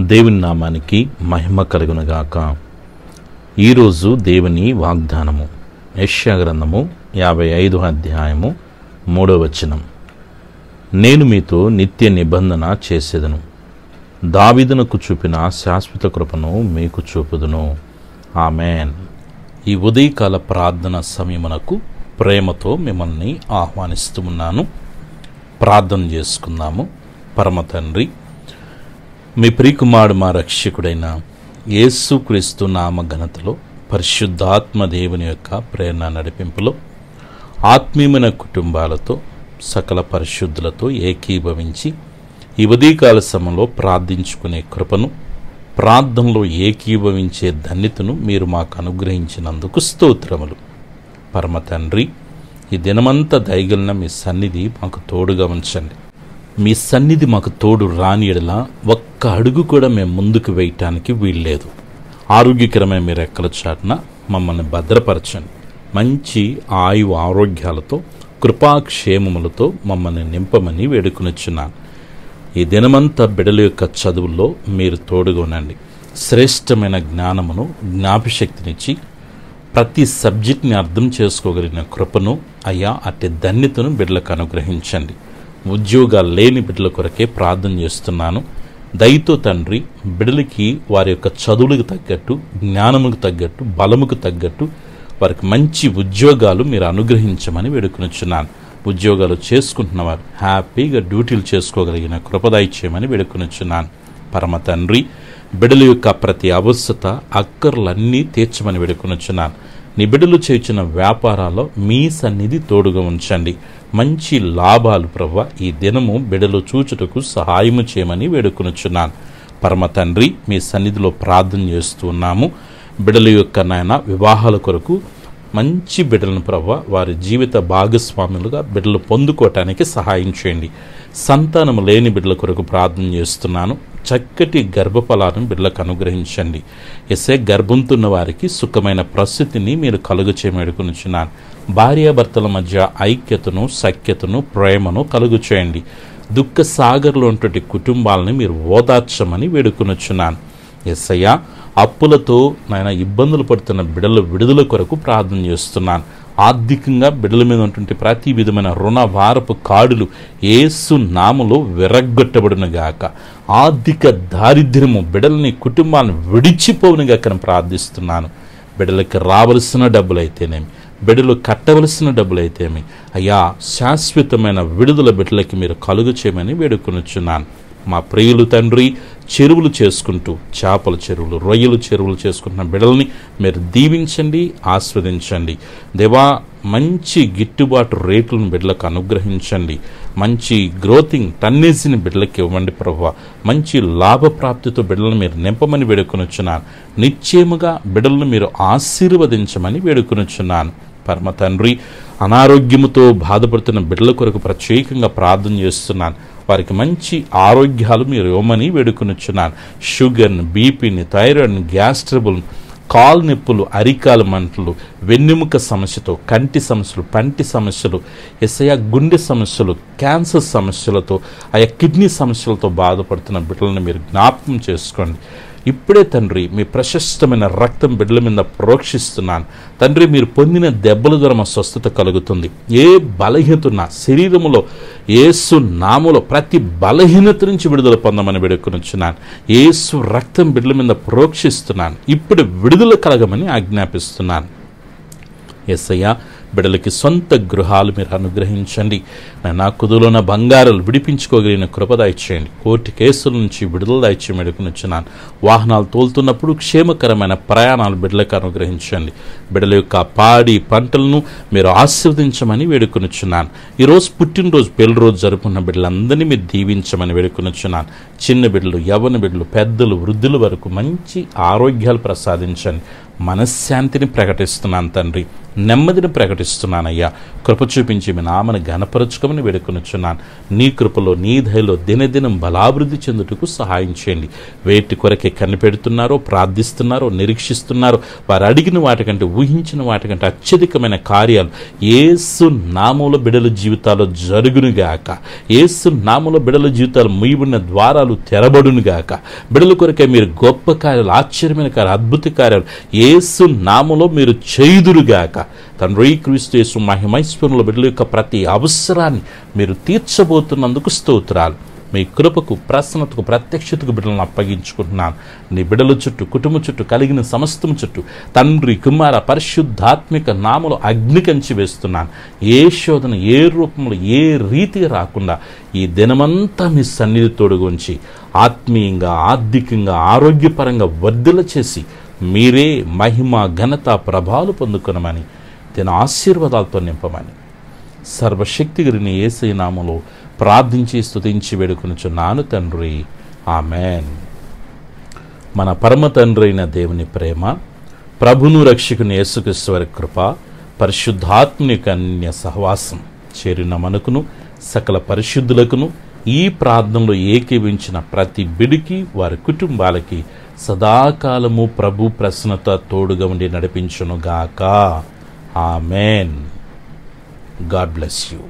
దేవుని నామానికి మహిమ కలుగునుగాక. ఈరోజు దేవుని వాగ్దానము యెషయా గ్రంథము 55వ అధ్యాయము 3వ వచనం. నేను మీతో నిత్య నిబంధన చేసేదను, దావీదునకు చూపిన శాశ్వత కృపను మీకు చూపుదును. ఆమేన్. ఈ ఉదయకాల ప్రార్థన సమయమునకు ప్రేమతో మిమ్మల్ని ఆహ్వానిస్తూ ఉన్నాను. ప్రార్థన చేసుకుందాము. పరమ తండ్రి, మీ ప్రియకుమారుడు మా రక్షకుడైన యేసుక్రీస్తు నామ ఘనతలో, పరిశుద్ధాత్మ దేవుని యొక్క ప్రేరణ నడిపింపులో, ఆత్మీయమైన కుటుంబాలతో సకల పరిశుద్ధులతో ఏకీభవించి ఈ ఉదయకాల సమయంలో ప్రార్థించుకునే కృపను, ప్రార్థనలో ఏకీభవించే ధన్యతను మీరు మాకు అనుగ్రహించినందుకు స్తోత్రములు. పరమ తండ్రి, ఈ దినమంతా దయగలిగిన మీ సన్నిధి మాకు తోడుగా ఉంచండి. మీ సన్నిధి మాకు తోడు రాని ఎడల ఒక్క అడుగు కూడా మేము ముందుకు వేయటానికి వీల్లేదు. ఆరోగ్యకరమైన మీ రెక్కల చాటున మమ్మల్ని భద్రపరచండి. మంచి ఆయు ఆరోగ్యాలతో, కృపాక్షేమములతో మమ్మల్ని నింపమని వేడుకొనుచున్నాను. ఈ దినమంతా బిడ్డల యొక్క చదువుల్లో మీరు తోడుగా ఉండండి. శ్రేష్టమైన జ్ఞానమును, జ్ఞాపశక్తినిచ్చి ప్రతి సబ్జెక్ట్ని అర్థం చేసుకోగలిగిన కృపను, అయ్యా అట్టి ధన్యతను బిడ్డలకు అనుగ్రహించండి. ఉద్యోగాలు లేని బిడ్డల కొరకే ప్రార్థన చేస్తున్నాను. దయతో తండ్రి, బిడ్డలకి వారి యొక్క చదువులకు తగ్గట్టు, జ్ఞానముకు తగ్గట్టు, బలముకు తగ్గట్టు వారికి మంచి ఉద్యోగాలు మీరు అనుగ్రహించమని వేడుకొనుచున్నాను. ఉద్యోగాలు చేసుకుంటున్నవారు హ్యాపీగా డ్యూటీలు చేసుకోగలిగిన కృపదయచేయమని వేడుకొనుచున్నాను. పరమ తండ్రి, బిడ్డల యొక్క ప్రతి అవసరత, అక్కర్లన్నీ తీర్చమని వేడుకొనుచున్నాను. నీ బిడ్డలు చేసిన వ్యాపారాల్లో మీ సన్నిధి తోడుగా ఉంచండి. మంచి లాభాలు ప్రభువా ఈ దినము బిడ్డలు చూచుటకు సహాయము చేయమని వేడుకొనుచున్నాను. పరమ తండ్రి, మీ సన్నిధిలో ప్రార్థన చేస్తూ ఉన్నాము. బిడ్డల యొక్క నాయన వివాహాల కొరకు మంచి బిడ్డలను ప్రభువా వారి జీవిత భాగస్వాములుగా బిడ్డలు పొందుకోవటానికి సహాయం చేయండి. సంతానము లేని బిడ్డల కొరకు ప్రార్థన చేస్తున్నాను. చక్కటి గర్భఫలాలను బిడ్డలకు అనుగ్రహించండి. ఎసే గర్భంతున్న వారికి సుఖమైన పరిస్థితిని మీరు కలుగు చేయమడుకునుచున్నాను. భార్యాభర్తల మధ్య ఐక్యతను, సఖ్యతను, ప్రేమను కలుగు చేయండి. దుఃఖ సాగర్లో ఉన్నటువంటి కుటుంబాలను మీరు ఓదార్చమని వేడుకొనుచున్నాను. యేసయ్యా, అప్పులతో నాయన ఇబ్బందులు పడుతున్న బిడ్డల విడుదల కొరకు ప్రార్థన చేస్తున్నాను. ఆర్థికంగా బిడ్డల మీద ఉన్నటువంటి ప్రతి విధమైన రుణ వారపు కాడులు యేసు నామములో విరగ్గొట్టబడునుగాక. ఆర్థిక దారిద్ర్యము బిడ్డలని, కుటుంబాలను విడిచిపోవునుగాక ప్రార్థిస్తున్నాను. బిడ్డలకి రావలసిన డబ్బులైతేనేమి, బిడ్డలు కట్టవలసిన డబ్బులైతేమి, అయ్యా శాశ్వతమైన విడుదల బిడ్డలకి మీరు కలుగు చేయమని వేడుకొనుచున్నాను. మా ప్రియులు తండ్రి, చెరువులు చేసుకుంటూ, చేపల చెరువులు, రొయ్యలు చెరువులు చేసుకుంటున్న బిడ్డల్ని మీరు దీవించండి, ఆస్వాదించండి. దేవా, మంచి గిట్టుబాటు రేట్లను బిడ్డలకు అనుగ్రహించండి. మంచి గ్రోతింగ్ టన్నేజీని బిడ్డలకు ఇవ్వండి ప్రభువా. మంచి లాభప్రాప్తితో బిడ్డలను మీరు నింపమని వేడుకొనుచున్నాను. నిశ్చయముగా బిడ్డలను మీరు ఆశీర్వదించమని వేడుకొనుచున్నాను. పరమ తండ్రి, అనారోగ్యముతో బాధపడుతున్న బిడ్డల కొరకు ప్రత్యేకంగా ప్రార్థన చేస్తున్నాను. వారికి మంచి ఆరోగ్యాలు మీరు ఇవ్వమని వేడుకొనుచున్నాను. షుగర్ని, బీపీని, థైరాయిడ్ని, గ్యాస్ ట్రబుల్, కాలు నొప్పులు, అరికాలు మంటలు, వెన్నెముక సమస్యతో, కంటి సమస్యలు, పంటి సమస్యలు, ఎస్ఐ గుండె సమస్యలు, క్యాన్సర్ సమస్యలతో, ఆయా కిడ్నీ సమస్యలతో బాధపడుతున్న బిడ్డలను మీరు జ్ఞాపకం చేసుకోండి. ఇప్పుడే తండ్రి, మీ ప్రశస్తమైన రక్తం బిడ్డల మీద ప్రోక్షిస్తున్నాను. తండ్రి, మీరు పొందిన దెబ్బల ద్వారా మా స్వస్థత కలుగుతుంది. ఏ బలహీనత ఉన్నా శరీరములో యేసు నామములో ప్రతి బలహీనత నుంచి విడుదల పొందమని వేడుకొనుచున్నాను. యేసు రక్తం బిడ్డల మీద ప్రోక్షిస్తున్నాను. ఇప్పుడు విడుదల కలగమని ఆజ్ఞాపిస్తున్నాను. యేసయ్యా, బిడ్డలకి సొంత గృహాలు మీరు అనుగ్రహించండి. నా కుదులున్న బంగారాలు విడిపించుకోగలిగిన కృప దయచేయండి. కోర్టు కేసుల నుంచి విడుదల దయచేయమని వేడుకొనుచున్నాను. వాహనాలు తోలుతున్నప్పుడు క్షేమకరమైన ప్రయాణాలు బిడ్డలకు అనుగ్రహించండి. బిడ్డల యొక్క పాడి పంటలను మీరు ఆశీర్వదించమని వేడుకొనుచున్నాను. ఈరోజు పుట్టినరోజు, పెళ్లి రోజు జరుపుకున్న బిడ్డలందరినీ మీరు దీవించమని వేడుకొనుచున్నాను. చిన్న బిడ్డలు, యవ్వన బిడ్డలు, పెద్దలు, వృద్ధుల వరకు మంచి ఆరోగ్యాలు ప్రసాదించండి. మనశ్శాంతిని ప్రకటిస్తున్నాను తండ్రి, నెమ్మదిని ప్రకటిస్తున్నానయ్యా. కృప చూపించి మీ నామను ఘనపరచుకోమని వేడుకొనుచున్నాను. నీ కృపలో, నీ దయలో దినదినం బలాభివృద్ధి చెందుటకు సహాయం చేయండి. వేటి కొరకే కనిపెడుతున్నారో, ప్రార్థిస్తున్నారో, నిరీక్షిస్తున్నారో, వారు అడిగిన వాటికంటే, ఊహించిన వాటికంటే అత్యధికమైన కార్యాలు యేసు నామములో బిడ్డల జీవితాల్లో జరుగునుగాక. యేసు నామములో బిడ్డల జీవితాలు ముయ్యబడిన ద్వారాలు తెరబడునుగాక. బిడ్డల కొరకే మీరు గొప్ప కార్యాలు, ఆశ్చర్యమైన కార్యాలు, అద్భుత కార్యాలు యేసు నామములో మీరు చేయుదురుగాక. తండ్రి, క్రీస్తు యేసు మహిమైశ్వరంలో బిడ్డల యొక్క ప్రతి అవసరాన్ని మీరు తీర్చబోతున్నందుకు స్తోత్రాలు. మీ కృపకు, ప్రసన్నతకు, ప్రత్యక్షతకు బిడ్డలను అప్పగించుకుంటున్నాను. నీ బిడ్డల చుట్టూ, కుటుంబం చుట్టూ, కలిగిన సమస్తం చుట్టూ తండ్రి, కుమార, పరిశుద్ధాత్మిక నామములో అగ్ని కంచి వేస్తున్నాను. ఏ శోధన, ఏ రూపంలో, ఏ రీతిగా రాకుండా ఈ దినమంతా మీ సన్నిధి తోడుగుంచి ఆత్మీయంగా, ఆర్థికంగా, ఆరోగ్యపరంగా వర్ధిల్ల చేసి మీరే మహిమ, ఘనత, ప్రభావాలు పొందుకొనమని, దీని ఆశీర్వాదాలతో నింపమని సర్వశక్తిగరిని యేసయ్య నామములో ప్రార్థించి స్తుతించి వేడుకొనుచున్నాను తండ్రి. ఆమెన్. మన పరమ తండ్రి అయిన దేవుని ప్రేమ, ప్రభును రక్షకుని యేసుక్రీస్తు వారి కృప, పరిశుద్ధాత్మని యొక్క అన్య సహవాసం చేరిన మనకును, సకల పరిశుద్ధులకును, ఈ ప్రార్థనలో ఏకీవించిన ప్రతి బిడికి, వారి కుటుంబాలకి సదాకాలము ప్రభు ప్రసన్నత తోడుగా ఉండి నడిపించునుగాక. ఆమెన్. God bless you.